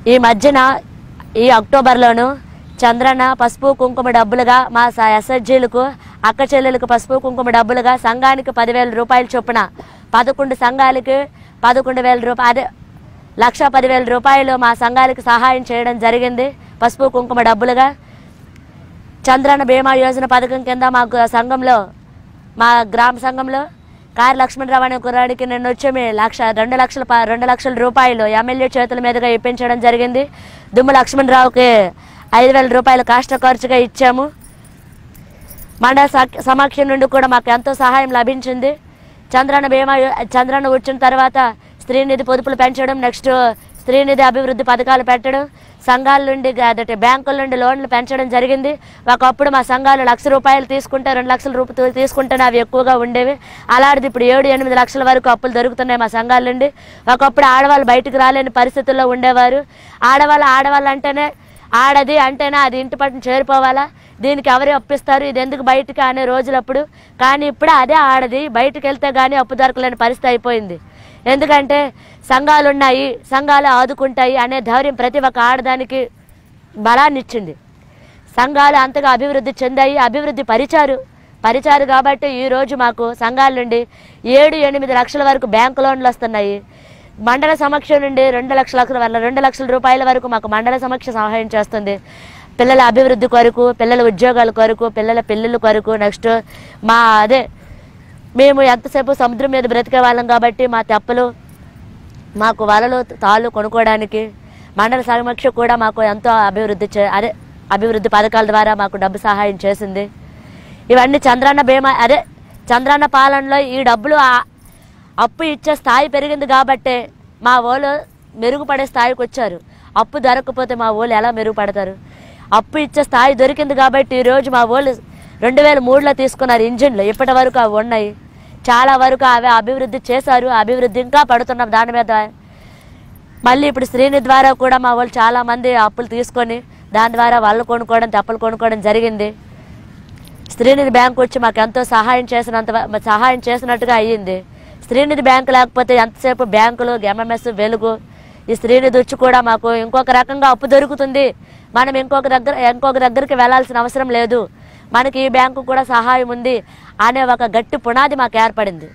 ఈ మధ్యన ఈ అక్టోబర్లోను చంద్రన్న పసుపు కుంకుమ డబ్బులుగా మా ఎస్ఎస్జీలకు అక్క చెల్లెలకు పసుపు కుంకుమ డబ్బులుగా సంఘానికి 10,000 రూపాయల చొప్పున 11 సంఘాలకి 11,000 రూపాయలు, అదే 1,10,000 రూపాయలు మా సంఘాలకు సహాయం చేయడం జరిగింది పసుపు కుంకుమ డబ్బులుగా. చంద్రన్న బీమా యోజన పథకం కింద మాకు సంఘంలో, మా గ్రామ సంఘంలో కారు లక్ష్మణరావు అనే కుర్రాడికి నిన్న వచ్చి 2 లక్షల రూపాయలు ఎమ్మెల్యే చేతుల మీదుగా ఇప్పించడం జరిగింది. దుమ్ము లక్ష్మణరావుకి 5,000 రూపాయలు కాష్ట ఖర్చుగా ఇచ్చాము. మండల సమక్షం నుండి కూడా మాకు ఎంతో సహాయం లభించింది. చంద్రన్న వచ్చిన తర్వాత స్త్రీనిధి పొదుపులు పెంచడం, నెక్స్ట్ స్త్రీనిధి అభివృద్ధి పథకాలు పెట్టడం, సంఘాల నుండి అదే బ్యాంకుల నుండి లోన్లు పెంచడం జరిగింది. ఒకప్పుడు మా సంఘాలు 1,00,000 రూపాయలు తీసుకుంటే 2 లక్షల రూపాయలు తీసుకుంటేనే అవి ఎక్కువగా ఉండేవి. అలాంటిది ఇప్పుడు 7-8 లక్షల వరకు అప్పులు దొరుకుతున్నాయి మా సంఘాల నుండి. ఒకప్పుడు ఆడవాళ్ళు బయటకు రాలేని పరిస్థితుల్లో ఉండేవారు. ఆడవాళ్ళు అంటేనే ఆడది అంటేనే అది ఇంటి పట్టున చేరిపోవాలా, దీనికి ఎవరు అప్పిస్తారు, ఇది ఎందుకు బయటకు అనే రోజులప్పుడు. కానీ ఇప్పుడు అదే ఆడది బయటకు వెళ్తే కానీ అప్పు దొరకలేని పరిస్థితి అయిపోయింది. ఎందుకంటే సంఘాలు ఉన్నాయి, సంఘాలు ఆదుకుంటాయి అనే ధైర్యం ప్రతి ఒక్క ఆడదానికి బలాన్ని ఇచ్చింది. సంఘాలు అంతగా అభివృద్ధి చెందాయి, అభివృద్ధి పరిచారు కాబట్టి ఈరోజు మాకు సంఘాల నుండి 7-8 లక్షల వరకు బ్యాంకు లోన్లు వస్తున్నాయి. మండల సమక్షం నుండి 2 లక్షల రూపాయల వరకు మాకు మండల సమక్ష సహాయం చేస్తుంది. పిల్లల అభివృద్ధి కొరకు, పిల్లల ఉద్యోగాల కొరకు, పిల్లల పెళ్ళిళ్ళ కొరకు, నెక్స్ట్ మేము ఎంతసేపు సముద్రం మీద బ్రతికే వాళ్ళం కాబట్టి మా తెప్పలు, మాకు వలలు తాళ్ళు కొనుక్కోవడానికి మండల సమక్ష కూడా మాకు ఎంతో అభివృద్ధి పథకాల ద్వారా మాకు డబ్బు సహాయం చేసింది. ఇవన్నీ చంద్రన్న బీమా చంద్రన్న పాలనలో ఈ డబ్బులు అప్పు ఇచ్చే స్థాయి పెరిగింది కాబట్టే మా వాళ్ళు మెరుగుపడే స్థాయికి వచ్చారు. అప్పు దొరకకపోతే మా వాళ్ళు ఎలా మెరుగుపడతారు? అప్పు ఇచ్చే స్థాయి దొరికింది కాబట్టి ఈరోజు మా వాళ్ళు 2003లో తీసుకున్నారు ఇంజిన్లు. ఇప్పటి వరకు అవి ఉన్నాయి, చాలా వరకు అవి అభివృద్ధి చేశారు. అభివృద్ధి ఇంకా పడుతున్న దాని మీద. మళ్ళీ ఇప్పుడు శ్రీనిధి ద్వారా కూడా మా వాళ్ళు చాలామంది అప్పులు తీసుకొని దాని ద్వారా వాళ్ళు కొనుక్కోవడం, తెప్పలు కొనుక్కోవడం జరిగింది. శ్రీనిధి బ్యాంకు వచ్చి మాకు ఎంతో సహాయం చేసినట్టుగా అయ్యింది. శ్రీనిధి బ్యాంకు లేకపోతే ఎంతసేపు బ్యాంకులు, ఎంఎంఎస్, వెలుగు, ఈ శ్రీనిధి వచ్చి కూడా మాకు ఇంకొక రకంగా అప్పు దొరుకుతుంది. మనం ఇంకొక దగ్గరికి వెళ్లాల్సిన అవసరం లేదు, మనకి ఈ బ్యాంకు కూడా సహాయం ఉంది అనే ఒక గట్టి పునాది మాకు ఏర్పడింది.